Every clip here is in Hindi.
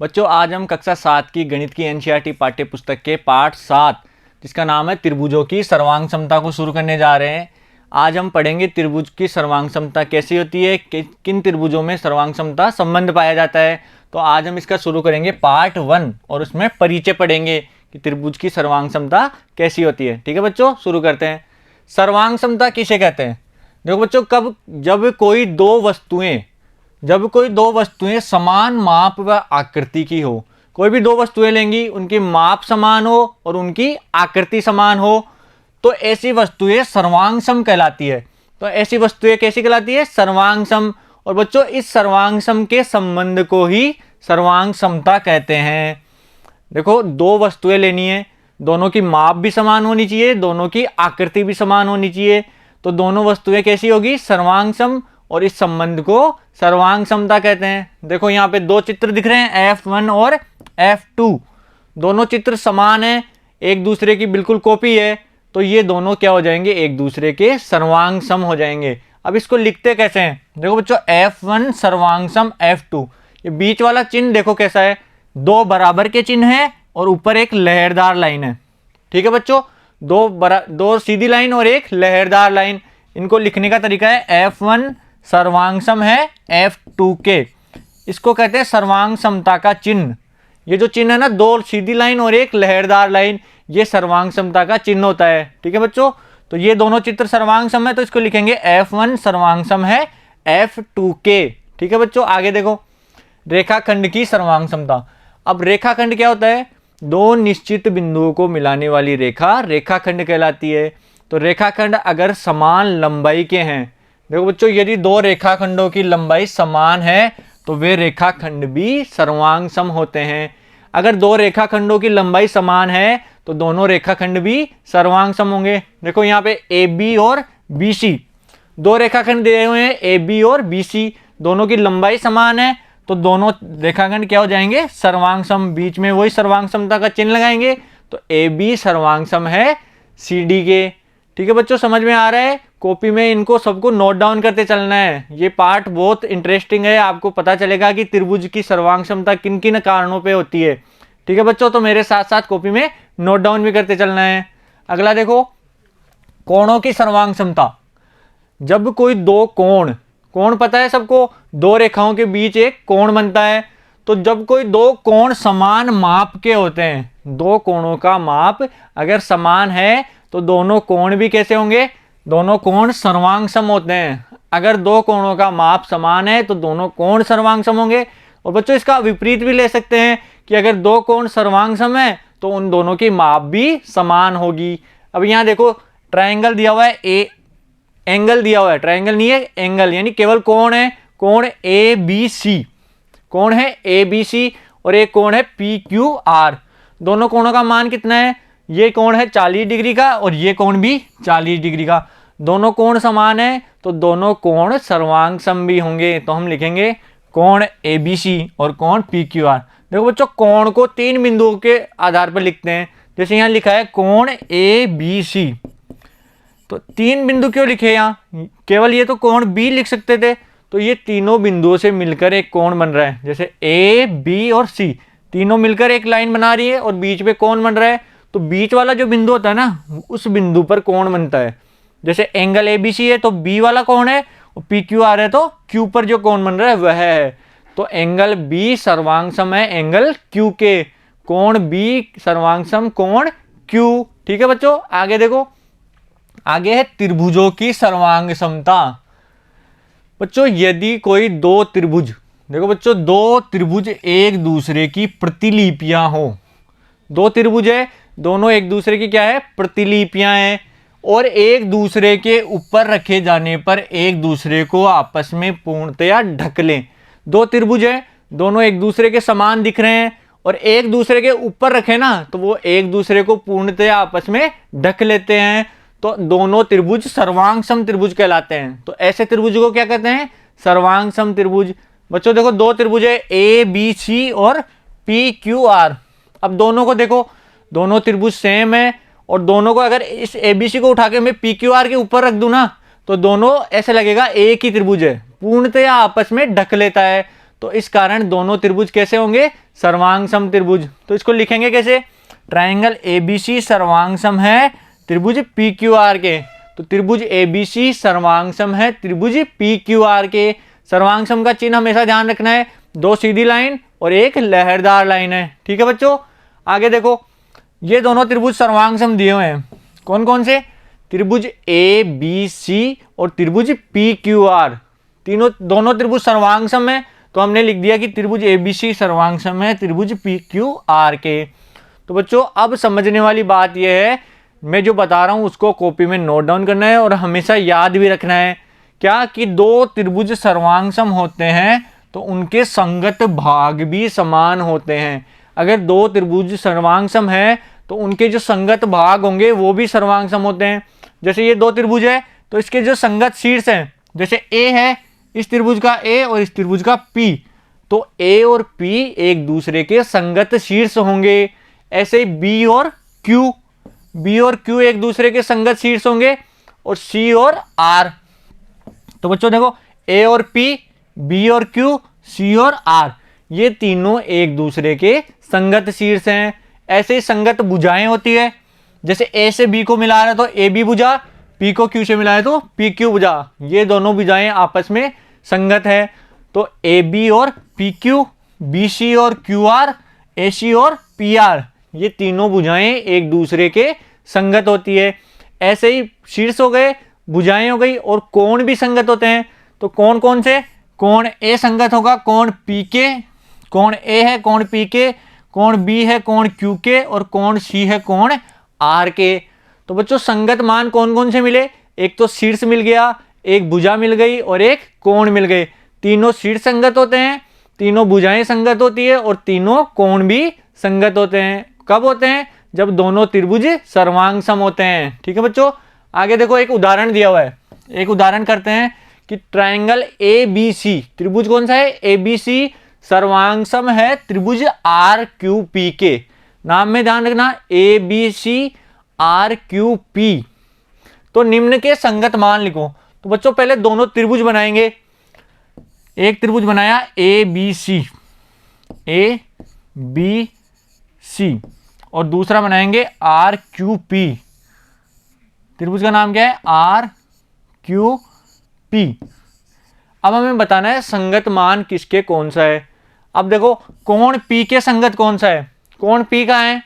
बच्चों आज हम कक्षा 7 की गणित की एनसीईआरटी पाठ्य पुस्तक के पाठ 7 जिसका नाम है त्रिभुजों की सर्वांग समता को शुरू करने जा रहे हैं। आज हम पढ़ेंगे त्रिभुज की सर्वांग समता कैसी होती है, किन त्रिभुजों में सर्वांग समता संबंध पाया जाता है। तो आज हम इसका शुरू करेंगे पार्ट 1 और उसमें परिचय पढ़ेंगे कि त्रिभुज की सर्वांग समता कैसी होती है। ठीक है बच्चों, शुरू करते हैं। सर्वांग समता किसे कहते हैं? देखो बच्चों, जब कोई दो वस्तुएं समान माप व आकृति की हो, कोई भी दो वस्तुएं लेंगी, उनकी माप समान हो और उनकी आकृति समान हो, तो ऐसी वस्तुएं सर्वांग सम कहलाती है। तो ऐसी वस्तुएं कैसी कहलाती है? सर्वांग सम। और बच्चों इस सर्वांग सम के संबंध को ही सर्वांग समता कहते हैं। देखो दो वस्तुएं लेनी है, दोनों की माप भी समान होनी चाहिए, दोनों की आकृति भी समान होनी चाहिए, तो दोनों वस्तुएं कैसी होगी? सर्वांग सम। और इस संबंध को सर्वांग समता कहते हैं। देखो यहाँ पे दो चित्र दिख रहे हैं, F1 और F2। दोनों चित्र समान है, एक दूसरे की बिल्कुल कॉपी है, तो ये दोनों क्या हो जाएंगे? एक दूसरे के सर्वांग सम हो जाएंगे। अब इसको लिखते कैसे हैं? देखो बच्चों F1 सर्वांग सम F2। ये बीच वाला चिन्ह देखो कैसा है, दो बराबर के चिन्ह है और ऊपर एक लहरदार लाइन है। ठीक है बच्चों, दो सीधी लाइन और एक लहरदार लाइन। इनको लिखने का तरीका है F1 सर्वांग सम है F2 के। इसको कहते हैं सर्वांग समता का चिन्ह। ये जो चिन्ह है ना, दो सीधी लाइन और एक लहरदार लाइन, ये सर्वांग समता का चिन्ह होता है। ठीक है बच्चों, तो ये दोनों चित्र सर्वांग सम है, तो इसको लिखेंगे F1 सर्वांग सम है F2 के। ठीक है बच्चों, आगे देखो रेखाखंड की सर्वांग समता। अब रेखाखंड क्या होता है? दो निश्चित बिंदुओं को मिलाने वाली रेखा रेखाखंड कहलाती है। तो रेखाखंड अगर समान लंबाई के हैं, देखो बच्चों यदि दो रेखाखंडों की लंबाई समान है तो वे रेखाखंड भी सर्वांग सम होते हैं। अगर दो रेखाखंडों की लंबाई समान है तो दोनों रेखाखंड भी सर्वांग सम होंगे। देखो यहाँ पे AB और BC, दो रेखाखंड दिए हुए हैं AB और BC, दोनों की लंबाई समान है तो दोनों रेखाखंड क्या हो जाएंगे? सर्वांग सम। बीच में वही सर्वांग समता का चिन्ह लगाएंगे, तो AB सर्वांग सम है CD के। ठीक है बच्चों, समझ में आ रहा है? कॉपी में इनको सबको नोट डाउन करते चलना है। ये पार्ट बहुत इंटरेस्टिंग है, आपको पता चलेगा कि त्रिभुज की सर्वांग समता किन किन कारणों पे होती है। ठीक है बच्चों, तो मेरे साथ साथ कॉपी में नोट डाउन भी करते चलना है। अगला देखो कोणों की सर्वांग समता। जब कोई दो कोण पता है सबको, दो रेखाओं के बीच एक कोण बनता है। तो जब कोई दो कोण समान माप के होते हैं, दो कोणों का माप अगर समान है तो दोनों कोण भी कैसे होंगे? दोनों कोण सर्वांग सम होते हैं। अगर दो कोणों का माप समान है तो दोनों कोण सर्वांग सम होंगे। और बच्चों इसका विपरीत भी ले सकते हैं कि अगर दो कोण सर्वांग सम है तो उन दोनों की माप भी समान होगी। अब यहाँ देखो ट्रायंगल दिया हुआ है, एंगल दिया हुआ है, ट्रायंगल नहीं है एंगल, यानी केवल कोण है, कोण ABC, कोण है ABC और एक कोण है PQR। दोनों कोणों का मान कितना है? ये कोण है 40 डिग्री का और ये कोण भी 40 डिग्री का। दोनों कोण समान है तो दोनों कोण सर्वांग सम भी होंगे। तो हम लिखेंगे कोण ABC और कोण PQR। देखो बच्चों कोण को तीन बिंदुओं के आधार पर लिखते हैं। जैसे यहाँ लिखा है कोण ABC, तो तीन बिंदु क्यों लिखे? यहाँ केवल ये तो कोण B लिख सकते थे, तो ये तीनों बिंदुओं से मिलकर एक कोण बन रहा है। जैसे A, B और C तीनों मिलकर एक लाइन बना रही है और बीच में कोण बन रहा है, तो बीच वाला जो बिंदु होता है ना, उस बिंदु पर कोण बनता है। जैसे एंगल ABC है तो B वाला कोण है, और PQR है तो Q पर जो कोण बन रहा है वह है। तो एंगल B सर्वांग सम है एंगल Q के, कोण B सर्वांग सम कोण Q। ठीक है बच्चों, आगे देखो, आगे है त्रिभुजों की सर्वांग समता। बच्चों यदि कोई दो त्रिभुज, देखो बच्चों दो त्रिभुज एक दूसरे की प्रतिलिपियां हो, दो त्रिभुज है, दोनों एक दूसरे की क्या है? प्रतिलिपियां हैं, और एक दूसरे के ऊपर रखे जाने पर एक दूसरे को आपस में पूर्णतया ढक लें। दो त्रिभुज है, दोनों एक दूसरे के समान दिख रहे हैं और एक दूसरे के ऊपर रखे ना तो वो एक दूसरे को पूर्णतया आपस में ढक लेते हैं, तो दोनों त्रिभुज सर्वांग सम त्रिभुज कहलाते हैं। तो ऐसे त्रिभुज को क्या कहते हैं? सर्वांग सम त्रिभुज। बच्चों देखो दो त्रिभुज है ABC और PQR। अब दोनों को देखो, दोनों त्रिभुज सेम है और दोनों को अगर इस ABC को उठा के मैं PQR के ऊपर रख दूं ना तो दोनों ऐसे लगेगा एक ही त्रिभुज है, पूर्णतया आपस में ढक लेता है। तो इस कारण दोनों त्रिभुज कैसे होंगे, सर्वांग सम त्रिभुज। तो इसको लिखेंगे कैसे, ट्रायंगल एबीसी सर्वांग सम है त्रिभुज पीक्यूआर के। तो त्रिभुज एबीसी सर्वांग सम है त्रिभुज पीक्यूआर के। सर्वांग सम का चिन्ह हमेशा ध्यान रखना है, दो सीधी लाइन और एक लहरदार लाइन है। ठीक है बच्चों, आगे देखो, ये दोनों त्रिभुज सर्वांग सम दिए हुए हैं, कौन कौन से, त्रिभुज ए बी सी और त्रिभुज पी क्यू आर। दोनों त्रिभुज सर्वांग सम है, तो हमने लिख दिया कि त्रिभुज ए बी सी सर्वांग सम है त्रिभुज पी क्यू आर के। तो बच्चों अब समझने वाली बात यह है, मैं जो बता रहा हूं उसको कॉपी में नोट डाउन करना है और हमेशा याद भी रखना है क्या, कि दो त्रिभुज सर्वांग सम होते हैं तो उनके संगत भाग भी समान होते हैं। अगर दो त्रिभुज सर्वांग सम है तो उनके जो संगत भाग होंगे वो भी सर्वांग सम होते हैं। जैसे ये दो त्रिभुज है तो इसके जो संगत शीर्ष हैं, जैसे ए है इस त्रिभुज का ए और इस त्रिभुज का पी, तो ए और पी एक दूसरे के संगत शीर्ष होंगे। ऐसे ही बी और क्यू एक दूसरे के संगत शीर्ष होंगे, और सी और आर। तो बच्चों देखो, ए और पी, बी और क्यू, सी और आर, ये तीनों एक दूसरे के संगत शीर्ष हैं। ऐसे ही संगत भुजाएं होती है, जैसे ए से बी को मिला रहा है तो ए बी भुजा, पी को क्यू से मिलाए तो पी क्यू भुजा, ये दोनों भुजाएं आपस में संगत है। तो ए बी और पी क्यू, बी सी और क्यू आर, ए सी और पी आर, ये तीनों भुजाएं एक दूसरे के संगत होती है। ऐसे ही शीर्ष हो गए, भुजाएं हो गई, और कोण भी संगत होते हैं। तो कौन कौन से, कोण ए संगत होगा कोण पी के, कोण ए है कोण पी के, कोण बी है कोण क्यू के, और कोण सी है कोण आर के। तो बच्चों संगत मान कौन कौन से मिले, एक तो शीर्ष मिल गया, एक भुजा मिल गई और एक कोण मिल गए। तीनों शीर्ष संगत होते हैं, तीनों भुजाएं संगत होती है और तीनों कोण भी संगत होते हैं। कब होते हैं, जब दोनों त्रिभुज सर्वांग सम होते हैं। ठीक है बच्चों, आगे देखो एक उदाहरण दिया हुआ है, एक उदाहरण करते हैं कि ट्रायंगल ए बी सी, त्रिभुज कौन सा है, ए बी सी सर्वांग सम है त्रिभुज आर क्यू पी के। नाम में ध्यान रखना, A B C R Q P. तो निम्न के संगत मान लिखो। तो बच्चों पहले दोनों त्रिभुज बनाएंगे, एक त्रिभुज बनाया ए बी सी, ए बी सी, और दूसरा बनाएंगे आर क्यू पी। त्रिभुज का नाम क्या है, आर क्यू पी। अब हमें बताना है संगत मान किसके कौन सा है। अब देखो कोण पी के संगत कौन सा है, कोण पी का है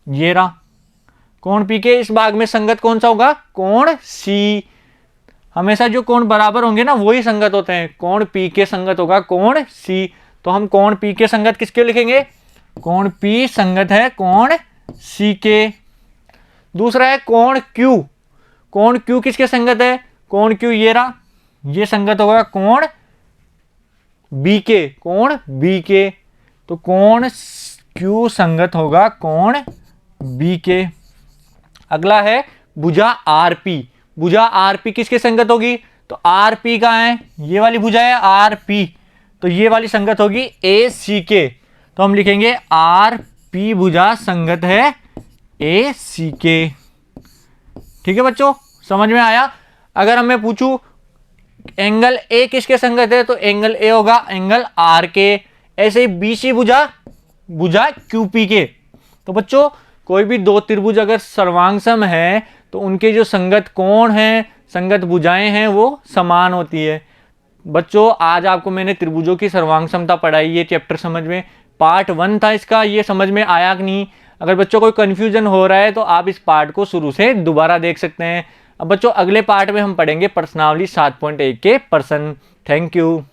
ये रहा, कोण पी के इस भाग में संगत कौन सा होगा, कोण सी। हमेशा जो कोण बराबर होंगे ना वही संगत होते हैं, कोण पी के संगत होगा कोण सी। तो हम कोण पी के संगत किसके लिखेंगे, कोण पी संगत है कोण सी के। दूसरा है कोण क्यू, कोण क्यू किसके संगत है, कोण क्यू ये रहा, ये संगत होगा कोण बी के, कोण बी के। तो कोण क्यू संगत होगा कोण बी के। अगला है भुजा आर पी, भुजा आर पी किसके संगत होगी, तो आर पी का है, ये वाली भुजा है आर पी, तो ये वाली संगत होगी ए सी के। तो हम लिखेंगे आर पी भुजा संगत है ए सी के। ठीक है बच्चों, समझ में आया। अगर हमें पूछूं एंगल ए किसके संगत है, तो एंगल ए होगा एंगल आर के। ऐसे ही बी सी भुजा, भुजा क्यू पी के। तो बच्चों कोई भी दो त्रिभुज अगर सर्वांग सम है तो उनके जो संगत कोण हैं, संगत भुजाएं हैं, वो समान होती है। बच्चों आज आपको मैंने त्रिभुजों की सर्वांग समता पढ़ाई, ये चैप्टर समझ में, पार्ट 1 था इसका, ये समझ में आया कि नहीं। अगर बच्चों कोई कन्फ्यूजन हो रहा है तो आप इस पार्ट को शुरू से दोबारा देख सकते हैं। अब बच्चों अगले पार्ट में हम पढ़ेंगे प्रश्नावली 7.1 के प्रश्न। Thank you.